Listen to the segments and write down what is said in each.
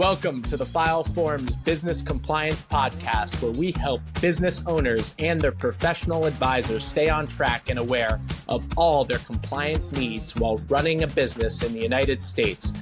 Welcome to the File Forms Business Compliance Podcast, where we help business owners and their professional advisors stay on track and aware of all their compliance needs while running a business in the United States.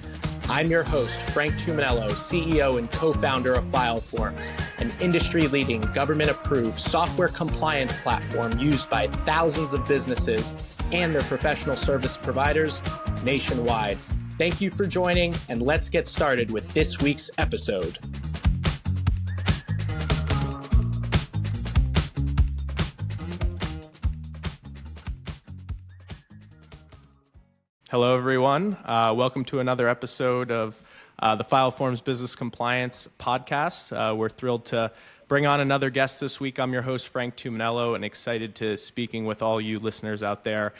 I'm your host, Frank Tuminello, CEO and co-founder of File Forms, an industry-leading government-approved software compliance platform used by thousands of businesses and their professional service providers nationwide. Thank you for joining, and let's get started with this week's episode. Hello, everyone. Welcome to another episode of the File Forms Business Compliance Podcast. We're thrilled to bring on another guest this week. I'm your host, Frank Tuminello, and excited to speaking with all you listeners out there.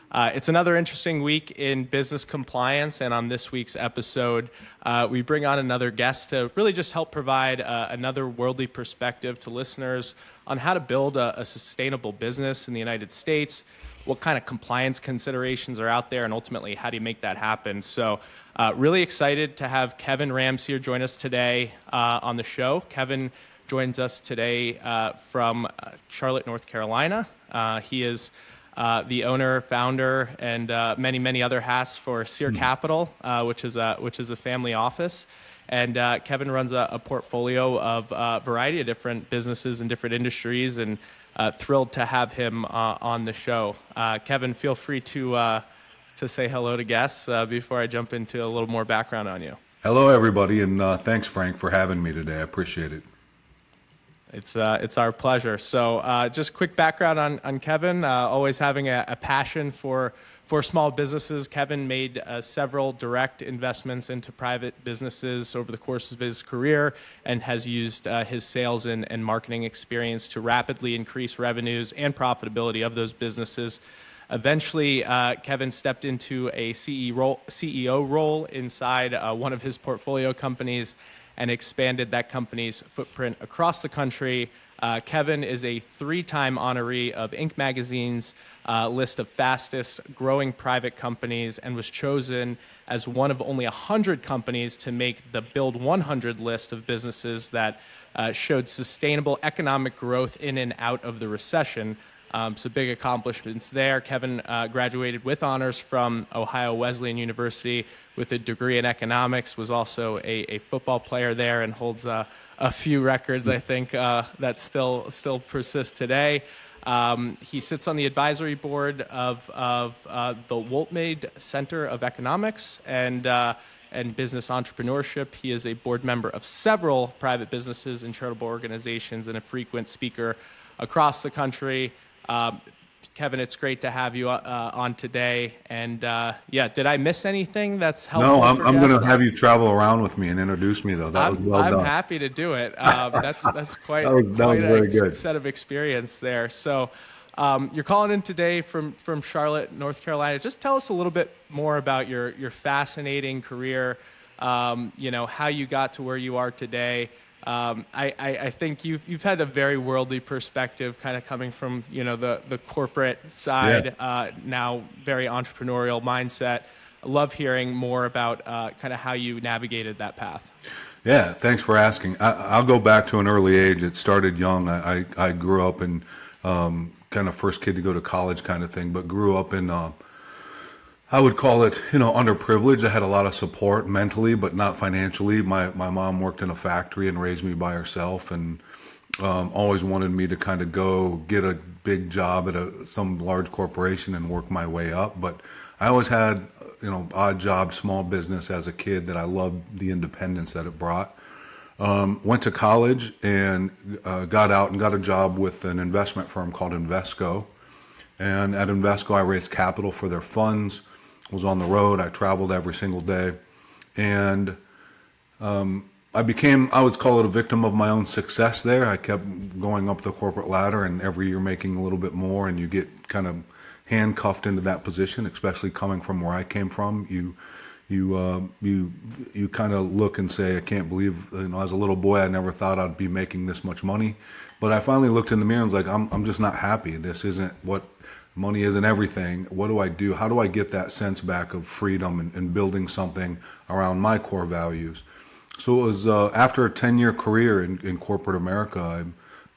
It's another interesting week in business compliance, and on this week's episode, we bring on another guest to really just help provide another worldly perspective to listeners on how to build a sustainable business in the United States, what kind of compliance considerations are out there, and ultimately, how do you make that happen? So really excited to have Kevin Ramsier join us today on the show. Kevin joins us today from Charlotte, North Carolina. He is the owner, founder, and many, many other hats for Sier Capital, which is a family office. And Kevin runs a portfolio of a variety of different businesses in different industries, and thrilled to have him on the show. Kevin, feel free to say hello to guests before I jump into a little more background on you. Hello, everybody, and thanks, Frank, for having me today. I appreciate it. It's our pleasure. So just quick background on Kevin, always having a passion for small businesses. Kevin made several direct investments into private businesses over the course of his career and has used his sales and marketing experience to rapidly increase revenues and profitability of those businesses. Eventually, Kevin stepped into a CEO role inside one of his portfolio companies and expanded that company's footprint across the country. Kevin is a 3-time honoree of Inc. magazine's list of fastest growing private companies and was chosen as one of only 100 companies to make the Build 100 list of businesses that showed sustainable economic growth in and out of the recession. So big accomplishments there. Kevin graduated with honors from Ohio Wesleyan University with a degree in economics, was also a football player there, and holds a few records, I think, that still persist today. He sits on the advisory board of the Woltmade Center of Economics and business entrepreneurship. He is a board member of several private businesses and charitable organizations and a frequent speaker across the country. Kevin, it's great to have you on today. And did I miss anything that's helpful? No, I'm going to have you travel around with me and introduce me, though. That was well done. I'm happy to do it. That's quite, that was very good. Set of experience there. So you're calling in today from Charlotte, North Carolina. Just tell us a little bit more about your fascinating career, how you got to where you are today. I think you've had a very worldly perspective, kind of coming from the corporate side, now very entrepreneurial mindset. I love hearing more about kind of how you navigated that path. Yeah, thanks for asking. I'll go back to an early age. It started young. I grew up in kind of first kid to go to college kind of thing, but grew up in I would call it, underprivileged. I had a lot of support mentally, but not financially. My mom worked in a factory and raised me by herself, and always wanted me to kind of go get a big job at some large corporation and work my way up. But I always had, odd job, small business as a kid that I loved the independence that it brought. Went to college and got out and got a job with an investment firm called Invesco. And at Invesco, I raised capital for their funds. Was on the road. I traveled every single day, and I became, I would call it, a victim of my own success there. I kept going up the corporate ladder, and every year making a little bit more, and you get kind of handcuffed into that position, especially coming from where I came from. You kind of look and say, I can't believe, as a little boy, I never thought I'd be making this much money. But I finally looked in the mirror and was like, I'm just not happy. This isn't what money isn't everything. What do I do? How do I get that sense back of freedom and building something around my core values? So it was after a 10-year career in corporate America, I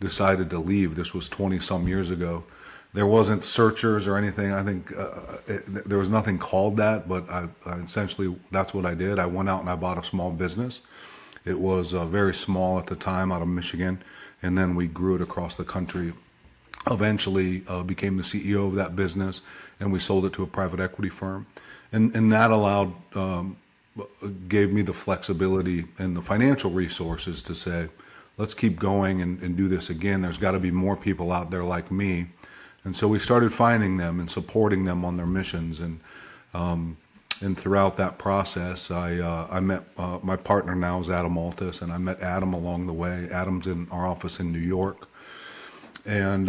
decided to leave. This was 20 some years ago. There wasn't searchers or anything. I think there was nothing called that, but I essentially, that's what I did. I went out and I bought a small business. It was very small at the time, out of Michigan, and then we grew it across the country. Eventually became the CEO of that business, and we sold it to a private equity firm. And that allowed, gave me the flexibility and the financial resources to say, let's keep going and do this again. There's got to be more people out there like me. And so we started finding them and supporting them on their missions. And throughout that process, I met my partner now is Adam Altus, and I met Adam along the way. Adam's in our office in New York. And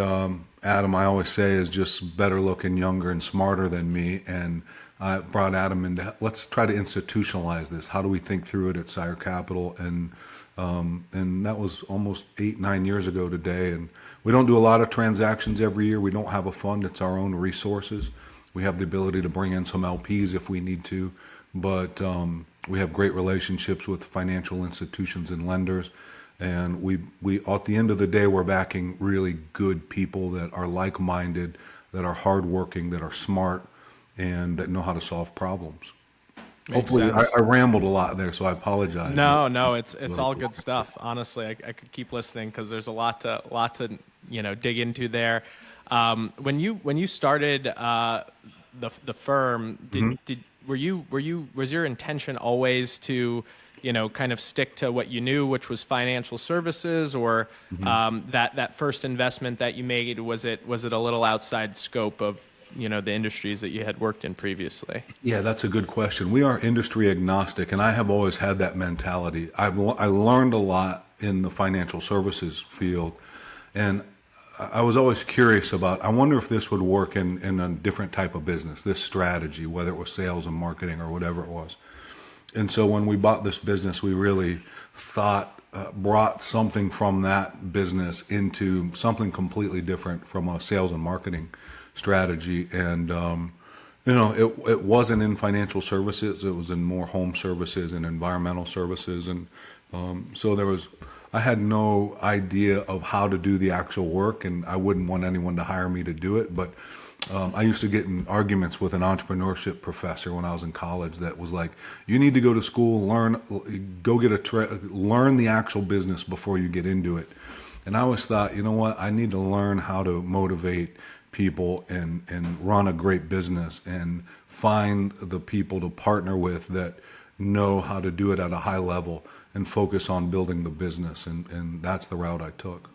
Adam, I always say, is just better looking, younger, and smarter than me. And I brought Adam into, let's try to institutionalize this. How do we think through it at Sier Capital? And that was almost 8-9 years ago today. And we don't do a lot of transactions every year. We don't have a fund. It's our own resources. We have the ability to bring in some LPs if we need to, but we have great relationships with financial institutions and lenders. And we at the end of the day, we're backing really good people that are like-minded, that are hardworking, that are smart, and that know how to solve problems. Hopefully, I rambled a lot there, so I apologize. No, it's all good stuff. Honestly, I could keep listening because there's a lot to dig into there. When you started the firm, was your intention always to kind of stick to what you knew, which was financial services, or that first investment that you made, was it a little outside scope of the industries that you had worked in previously? Yeah, that's a good question. We are industry agnostic, and I have always had that mentality. I learned a lot in the financial services field, and I was always curious about, I wonder if this would work in a different type of business, this strategy, whether it was sales and marketing or whatever it was. And so when we bought this business, we really brought something from that business into something completely different from a sales and marketing strategy. And, it wasn't in financial services. It was in more home services and environmental services. And so I had no idea of how to do the actual work, and I wouldn't want anyone to hire me to do it. But I used to get in arguments with an entrepreneurship professor when I was in college that was like, you need to go to school, learn the actual business before you get into it. And I always thought, you know what, I need to learn how to motivate people and run a great business and find the people to partner with that know how to do it at a high level and focus on building the business. And that's the route I took.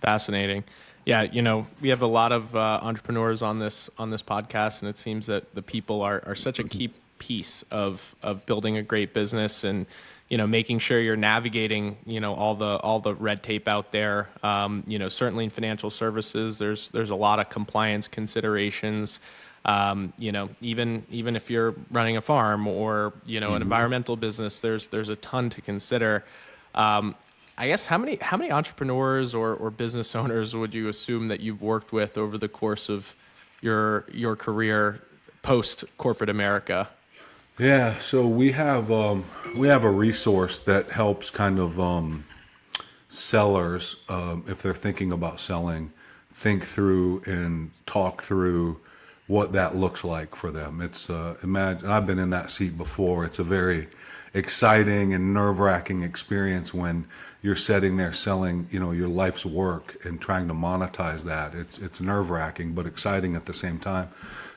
Fascinating. Yeah, we have a lot of entrepreneurs on this podcast, and it seems that the people are such a key piece of building a great business, and making sure you're navigating all the red tape out there. Certainly in financial services, there's a lot of compliance considerations. Even if you're running a farm or an environmental business, there's a ton to consider. I guess how many entrepreneurs or business owners would you assume that you've worked with over the course of your career post corporate America? Yeah, so we have a resource that helps kind of sellers, if they're thinking about selling, think through and talk through what that looks like for them. It's imagine, I've been in that seat before. It's a very exciting and nerve-wracking experience when you're sitting there selling, your life's work and trying to monetize that. It's nerve-wracking but exciting at the same time.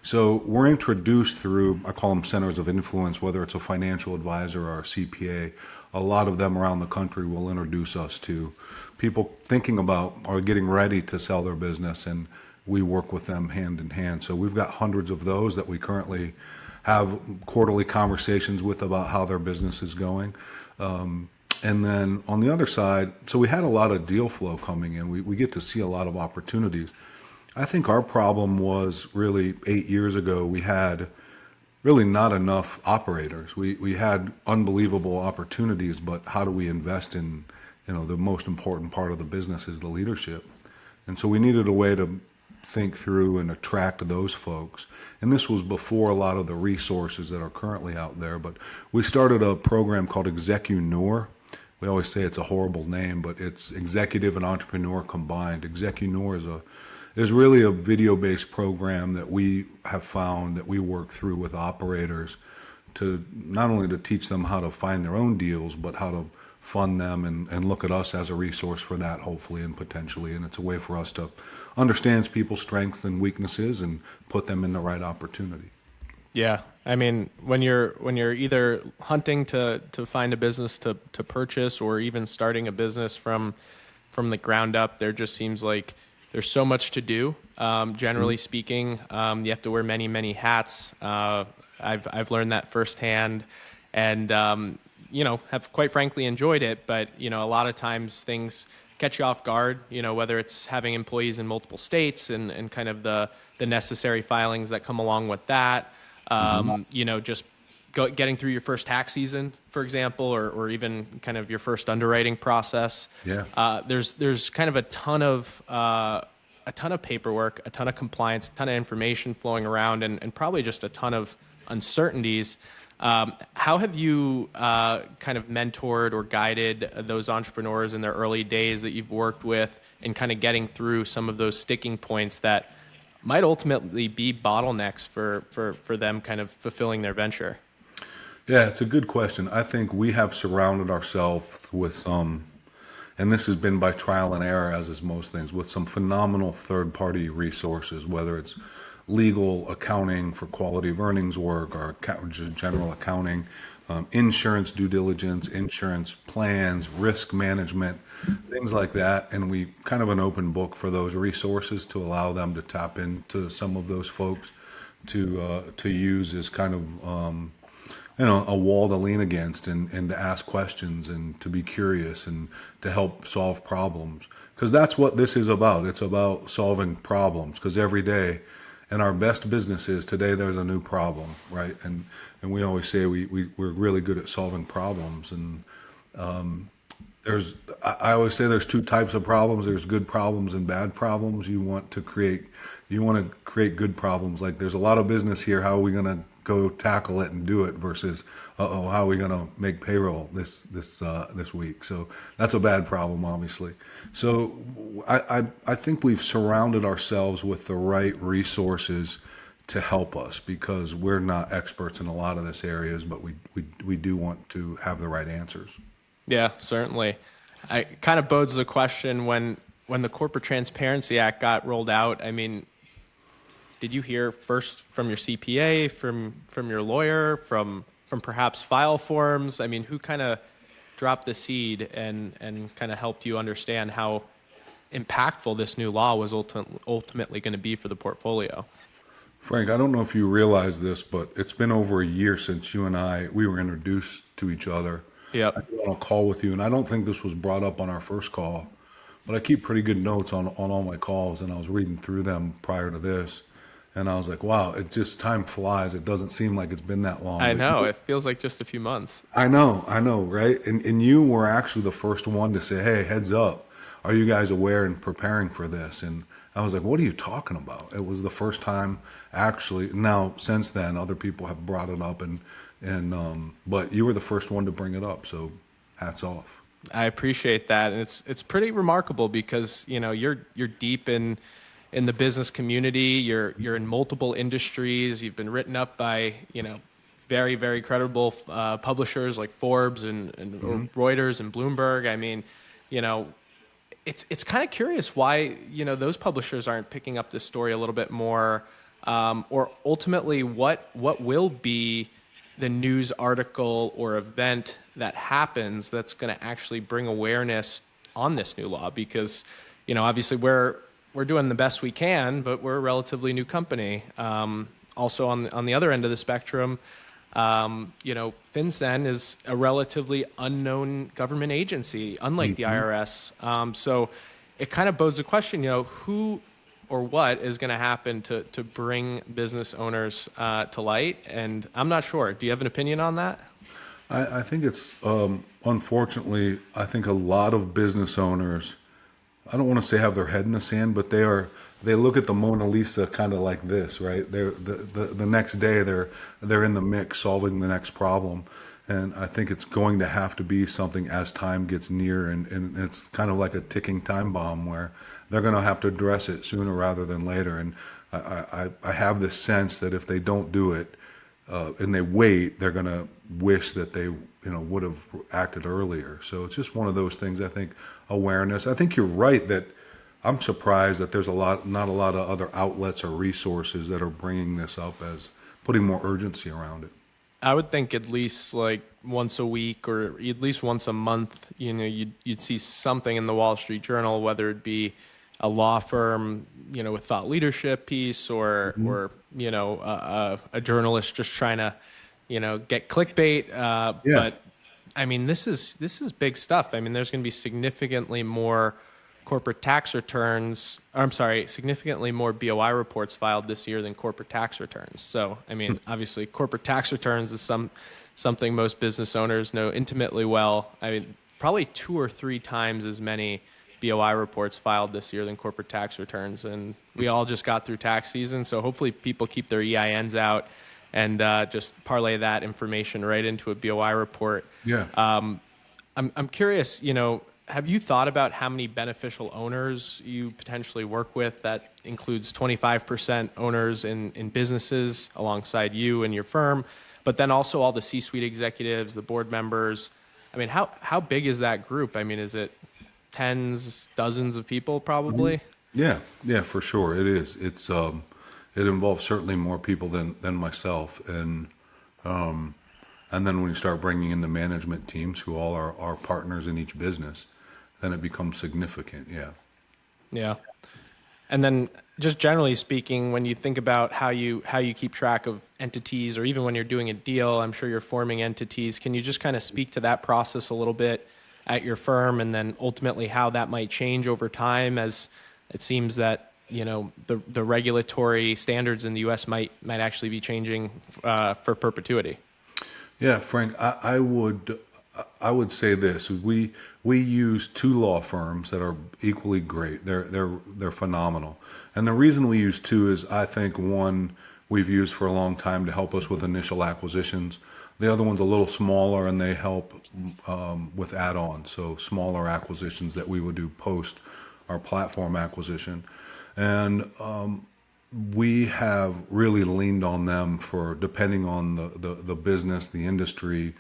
So we're introduced through, I call them centers of influence, whether it's a financial advisor or a CPA. A lot of them around the country will introduce us to people thinking about or getting ready to sell their business, and we work with them hand in hand. So we've got hundreds of those that we currently have quarterly conversations with about how their business is going. And then on the other side, so we had a lot of deal flow coming in. We get to see a lot of opportunities. I think our problem was really 8 years ago, we had really not enough operators. We had unbelievable opportunities, but how do we invest in, the most important part of the business is the leadership. And so we needed a way to think through and attract those folks. And this was before a lot of the resources that are currently out there. But we started a program called Execuneur. We always say it's a horrible name, but it's executive and entrepreneur combined. Execuneur is really a video-based program that we have found that we work through with operators to not only to teach them how to find their own deals, but how to fund them and look at us as a resource for that, hopefully and potentially. And it's a way for us to understand people's strengths and weaknesses and put them in the right opportunity. Yeah. I mean, when you're either hunting to find a business to purchase or even starting a business from the ground up, there just seems like there's so much to do. Generally speaking, you have to wear many, many hats. I've learned that firsthand, and have quite frankly enjoyed it. But a lot of times things catch you off guard. Whether it's having employees in multiple states and kind of the necessary filings that come along with that. Just getting through your first tax season, for example, or even kind of your first underwriting process. Yeah. There's kind of a ton of paperwork, a ton of compliance, a ton of information flowing around, and probably just a ton of uncertainties. How have you kind of mentored or guided those entrepreneurs in their early days that you've worked with in kind of getting through some of those sticking points that might ultimately be bottlenecks for them kind of fulfilling their venture? Yeah, it's a good question. I think we have surrounded ourselves with some, and this has been by trial and error, as is most things, with some phenomenal third-party resources, whether it's legal, accounting for quality of earnings work, or just general accounting, insurance due diligence, insurance plans, risk management, things like that. And we kind of an open book for those resources to allow them to tap into some of those folks to use as kind of a wall to lean against and to ask questions and to be curious and to help solve problems. Because that's what this is about. It's about solving problems. Because every day, in our best businesses today, there's a new problem, right? And we always say we're really good at solving problems. And I always say there's two types of problems. There's good problems and bad problems. You want to create good problems. Like there's a lot of business here. How are we going to go tackle it and do it versus, how are we going to make payroll this week? So that's a bad problem, obviously. So I think we've surrounded ourselves with the right resources to help us because we're not experts in a lot of this areas, but we do want to have the right answers. Yeah, certainly. It kind of bodes the question when the Corporate Transparency Act got rolled out. I mean, did you hear first from your CPA, from your lawyer, from perhaps file forms? I mean, who kind of dropped the seed and kind of helped you understand how impactful this new law was ultimately going to be for the portfolio? Frank, I don't know if you realize this, but it's been over a year since you and we were introduced to each other. Yeah. I was on a call with you, and I don't think this was brought up on our first call, but I keep pretty good notes on all my calls, and I was reading through them prior to this. And I was like, wow, time flies. It doesn't seem like it's been that long. I know. It feels like just a few months. I know, right? And you were actually the first one to say, hey, heads up. Are you guys aware and preparing for this? And I was like, what are you talking about? It was the first time actually. Now, since then, other people have brought it up, but you were the first one to bring it up. So hats off. I appreciate that. And it's pretty remarkable because, you're deep in the business community. You're in multiple industries. You've been written up by very, very credible publishers like Forbes and Reuters and Bloomberg. I mean, it's kind of curious why those publishers aren't picking up this story a little bit more, or ultimately what will be the news article or event that happens that's going to actually bring awareness on this new law, because obviously we're doing the best we can, but we're a relatively new company. Also on the other end of the spectrum, FinCEN is a relatively unknown government agency, unlike the IRS. So it kind of bodes the question, who or what is going to happen to bring business owners to light? And I'm not sure. Do you have an opinion on that? I think it's, unfortunately, I think a lot of business owners I don't want to say have their head in the sand, but they look at the Mona Lisa kind of like this, right? The next day they're in the mix solving the next problem. And I think it's going to have to be something as time gets near, and it's kind of like a ticking time bomb where they're going to have to address it sooner rather than later. And I have this sense that if they don't do it, and they wait, they're going to wish that they, would have acted earlier. So it's just one of those things. I think awareness. I think you're right that I'm surprised that there's not a lot of other outlets or resources that are bringing this up as putting more urgency around it. I would think at least like once a week or at least once a month, you'd see something in the Wall Street Journal, whether it be a law firm, with thought leadership piece or a journalist just trying to, get clickbait. Yeah. But I mean, this is big stuff. I mean, there's going to be significantly more corporate tax returns, significantly more BOI reports filed this year than corporate tax returns. So, I mean, obviously corporate tax returns is something most business owners know intimately well. I mean, probably 2 or 3 times as many BOI reports filed this year than corporate tax returns. And we all just got through tax season. So hopefully people keep their EINs out and just parlay that information right into a BOI report. Yeah. I'm curious, have you thought about how many beneficial owners you potentially work with? That includes 25% owners in businesses alongside you and your firm, but then also all the C-suite executives, the board members. I mean, how big is that group? I mean, is it tens, dozens of people probably? Yeah, for sure. It is. It involves certainly more people than myself. And then when you start bringing in the management teams who all are partners in each business, then it becomes significant. Yeah. Yeah. And then just generally speaking, when you think about how you keep track of entities, or even when you're doing a deal, I'm sure you're forming entities. Can you just kind of speak to that process a little bit at your firm, and then ultimately how that might change over time, as it seems that the regulatory standards in the U.S. might actually be changing for perpetuity? Yeah, Frank, I would say this: we use 2 law firms that are equally great. They're phenomenal, and the reason we use 2 is I think one we've used for a long time to help us with initial acquisitions. The other one's a little smaller, and they help with add-ons, so smaller acquisitions that we would do post our platform acquisition, and we have really leaned on them for, depending on the business, the industry,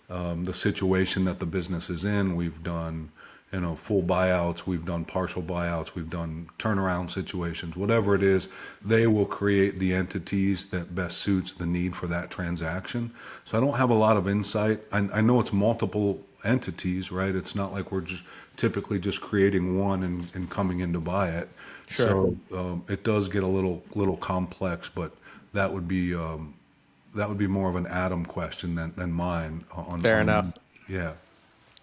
the situation that the business is in. We've done, full buyouts, we've done partial buyouts, we've done turnaround situations, whatever it is, they will create the entities that best suits the need for that transaction. So I don't have a lot of insight. I know it's multiple entities, right? It's not like we're just typically just creating one and coming in to buy it. Sure. So it does get a little complex, but that would be more of an Adam question than mine. Fair enough. Yeah.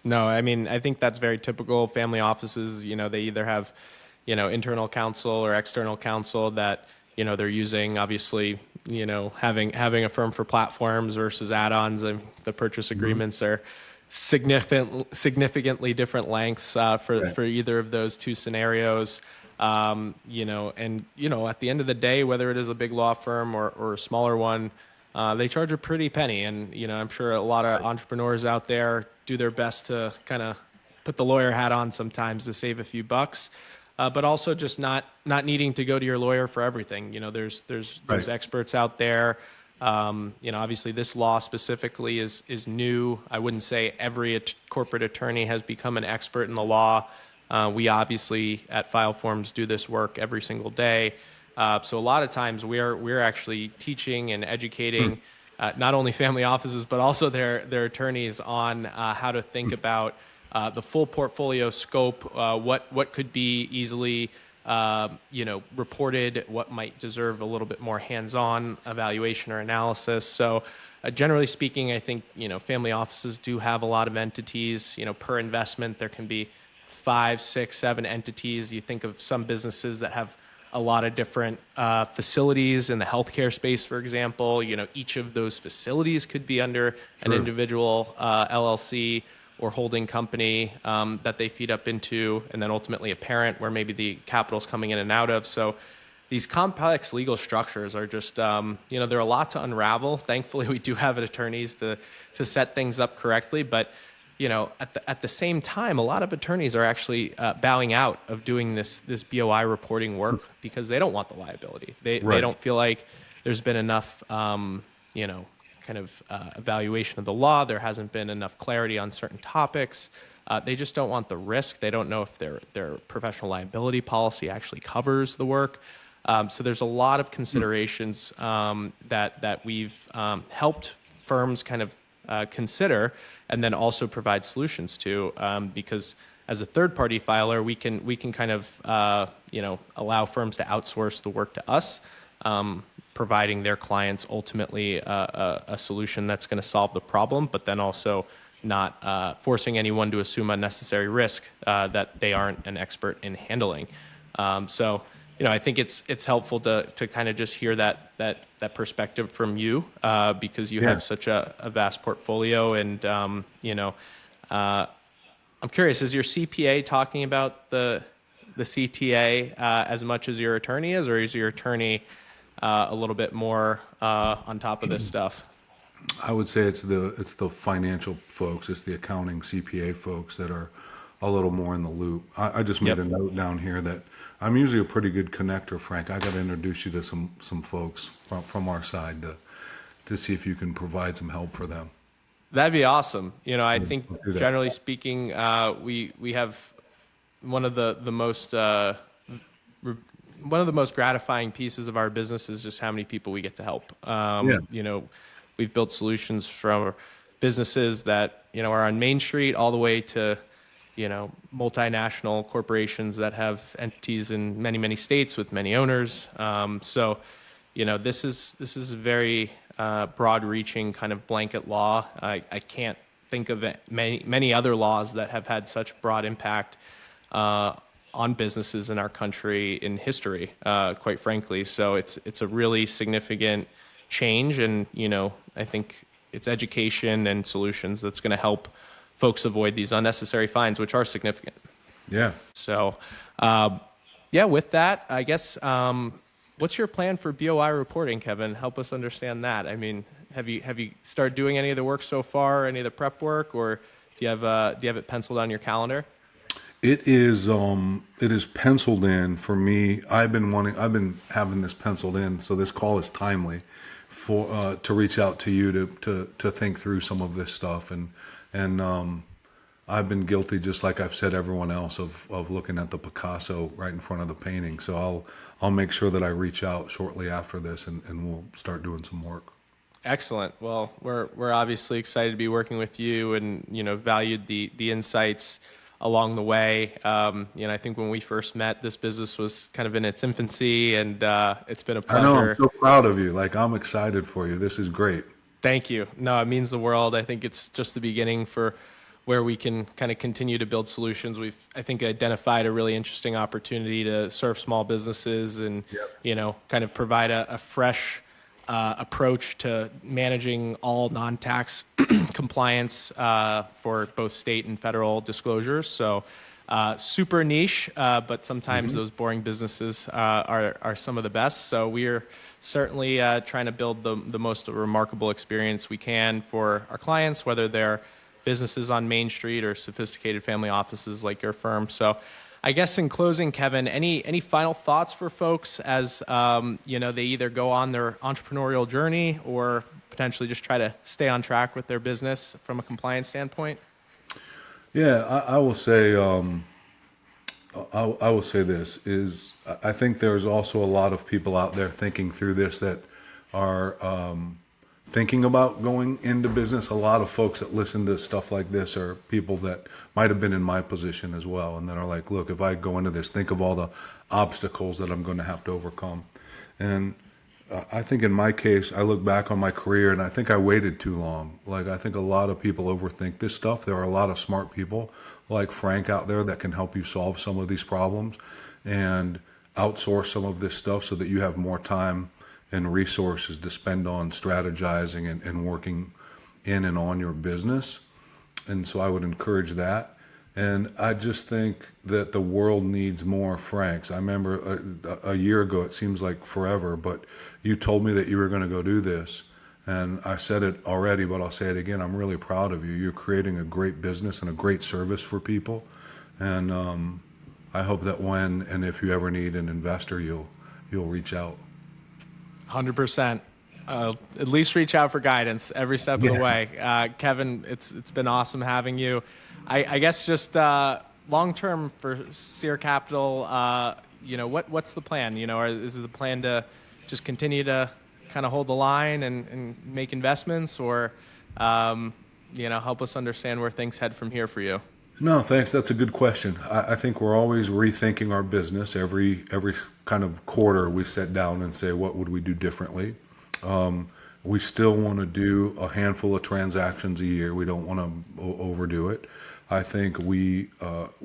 No, I mean, I think that's very typical. Family offices, they either have, internal counsel or external counsel that, they're using. Obviously, having a firm for platforms versus add-ons, and the purchase agreements are significantly different lengths for either of those 2 scenarios. And at the end of the day, whether it is a big law firm or a smaller one, they charge a pretty penny. And, I'm sure a lot of entrepreneurs out there do their best to kind of put the lawyer hat on sometimes to save a few bucks, but also just not needing to go to your lawyer for everything. There's experts out there. Obviously this law specifically is new. I wouldn't say every corporate attorney has become an expert in the law. We obviously at FileForms do this work every single day. So a lot of times we're actually teaching and educating not only family offices but also their attorneys on how to think about the full portfolio scope, what could be easily reported, what might deserve a little bit more hands-on evaluation or analysis. So generally speaking, I think family offices do have a lot of entities. Per investment there can be 5, 6, 7 entities. You think of some businesses that have a lot of different facilities in the healthcare space, for example. Each of those facilities could be under an individual LLC, or holding company that they feed up into, and then ultimately a parent where maybe the capital's coming in and out of. So these complex legal structures are just, they're a lot to unravel. Thankfully, we do have attorneys to set things up correctly. But, at the same time, a lot of attorneys are actually bowing out of doing this BOI reporting work because they don't want the liability. They don't feel like there's been enough, evaluation of the law. There hasn't been enough clarity on certain topics. They just don't want the risk. They don't know if their professional liability policy actually covers the work. So there's a lot of considerations that we've helped firms kind of consider, and then also provide solutions to, because as a third-party filer, we can kind of allow firms to outsource the work to us, providing their clients ultimately a solution that's going to solve the problem, but then also not forcing anyone to assume unnecessary risk that they aren't an expert in handling. So I think it's helpful to kind of just hear that perspective from you, because you have such a vast portfolio. And I'm curious, is your CPA talking about the CTA as much as your attorney is, or is your attorney a little bit more on top of this stuff? I would say it's the financial folks, it's the accounting CPA folks that are a little more in the loop. I just made a note down here that I'm usually a pretty good connector, Frank. I got to introduce you to some folks from our side to see if you can provide some help for them. That'd be awesome. I think generally speaking, we have one of the most gratifying pieces of our business is just how many people we get to help. We've built solutions from businesses that are on Main Street all the way to multinational corporations that have entities in many, many states with many owners. So this is a very broad-reaching kind of blanket law. I can't think of many other laws that have had such broad impact on businesses in our country in history, quite frankly. So it's a really significant change, and I think it's education and solutions that's going to help folks avoid these unnecessary fines, which are significant. Yeah. So, with that, I guess, what's your plan for BOI reporting, Kevin? Help us understand that. I mean, have you started doing any of the work so far, any of the prep work, or do you have it penciled on your calendar? It is penciled in for me. I've been having this penciled in, so this call is timely for to reach out to you to think through some of this stuff, and I've been guilty, just like I've said everyone else, of looking at the Picasso right in front of the painting. So I'll make sure that I reach out shortly after this, and we'll start doing some work. Excellent. Well, we're obviously excited to be working with you, and valued the insights along the way. I think when we first met, this business was kind of in its infancy, and it's been a pleasure. I know, I'm so proud of you. Like, I'm excited for you. This is great. Thank you. No, it means the world. I think it's just the beginning for where we can kind of continue to build solutions. We've, I think, identified a really interesting opportunity to serve small businesses and, kind of provide a fresh approach to managing all non-tax compliance for both state and federal disclosures. So super niche, but sometimes those boring businesses are some of the best. So we're certainly trying to build the most remarkable experience we can for our clients, whether they're businesses on Main Street or sophisticated family offices like your firm. So I guess in closing, Kevin, any final thoughts for folks as they either go on their entrepreneurial journey or potentially just try to stay on track with their business from a compliance standpoint? Yeah, I will say I will say this is I think there's also a lot of people out there thinking through this that are thinking about going into business. A lot of folks that listen to stuff like this are people that might have been in my position as well, and that are like, look, if I go into this, think of all the obstacles that I'm going to have to overcome. And I think in my case, I look back on my career and I think I waited too long. Like, I think a lot of people overthink this stuff. There are a lot of smart people like Frank out there that can help you solve some of these problems and outsource some of this stuff so that you have more time and resources to spend on strategizing and working in and on your business. And so I would encourage that. And I just think that the world needs more Franks. I remember a year ago, it seems like forever, but you told me that you were going to go do this. And I said it already, but I'll say it again. I'm really proud of you. You're creating a great business and a great service for people. And I hope that when and if you ever need an investor, you'll reach out. 100%. At least reach out for guidance every step of the way. Kevin, it's been awesome having you. I guess just long term for Sier Capital, what's the plan? Is the plan to just continue to kind of hold the line and make investments, or help us understand where things head from here for you? No, thanks. That's a good question. I think we're always rethinking our business. Every kind of quarter, we sit down and say, what would we do differently? We still want to do a handful of transactions a year. We don't want to overdo it. I think we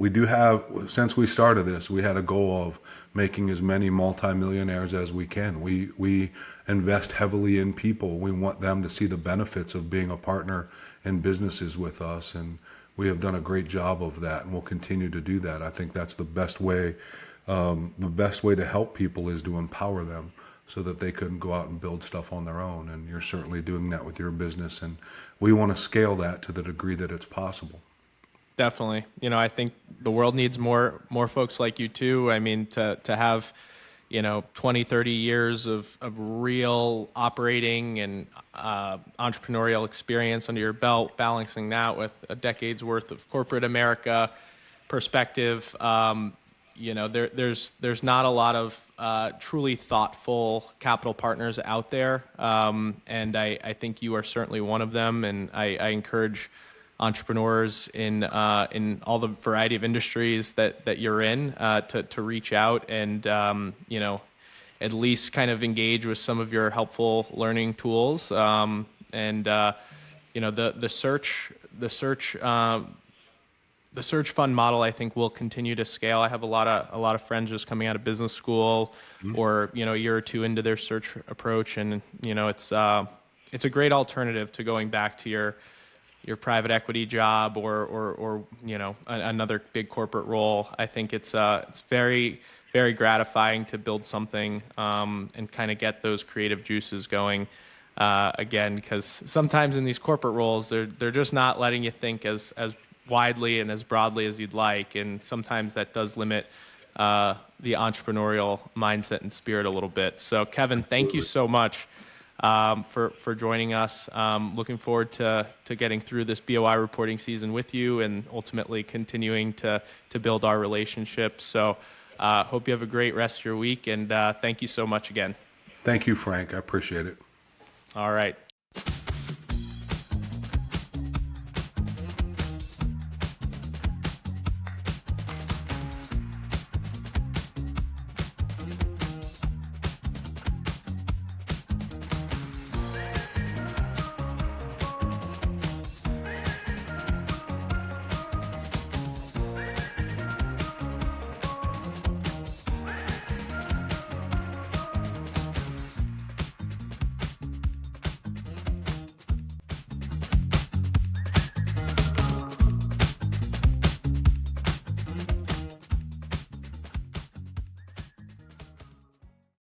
do have, since we started this, we had a goal of making as many multimillionaires as we can. We invest heavily in people. We want them to see the benefits of being a partner in businesses with us, and we have done a great job of that, and we'll continue to do that. I think that's the best way. The best way to help people is to empower them so that they can go out and build stuff on their own. And you're certainly doing that with your business, and we want to scale that to the degree that it's possible. Definitely. I think the world needs more folks like you too. I mean, to have, 20, 30 years of real operating and entrepreneurial experience under your belt, balancing that with a decade's worth of corporate America perspective. There's not a lot of truly thoughtful capital partners out there. And I think you are certainly one of them. And I encourage entrepreneurs in all the variety of industries that you're in to reach out and at least kind of engage with some of your helpful learning tools. The search fund model, I think, will continue to scale. I have a lot of friends just coming out of business school, or a year or two into their search approach, and it's a great alternative to going back to your private equity job or another big corporate role. I think it's very, very gratifying to build something and kind of get those creative juices going again, because sometimes in these corporate roles they're just not letting you think as widely and as broadly as you'd like, and sometimes that does limit the entrepreneurial mindset and spirit a little bit. So Kevin, thank you so much for joining us. Looking forward to getting through this BOI reporting season with you and ultimately continuing to build our relationship. So hope you have a great rest of your week, and thank you so much again. Thank you, Frank. I appreciate it. All right.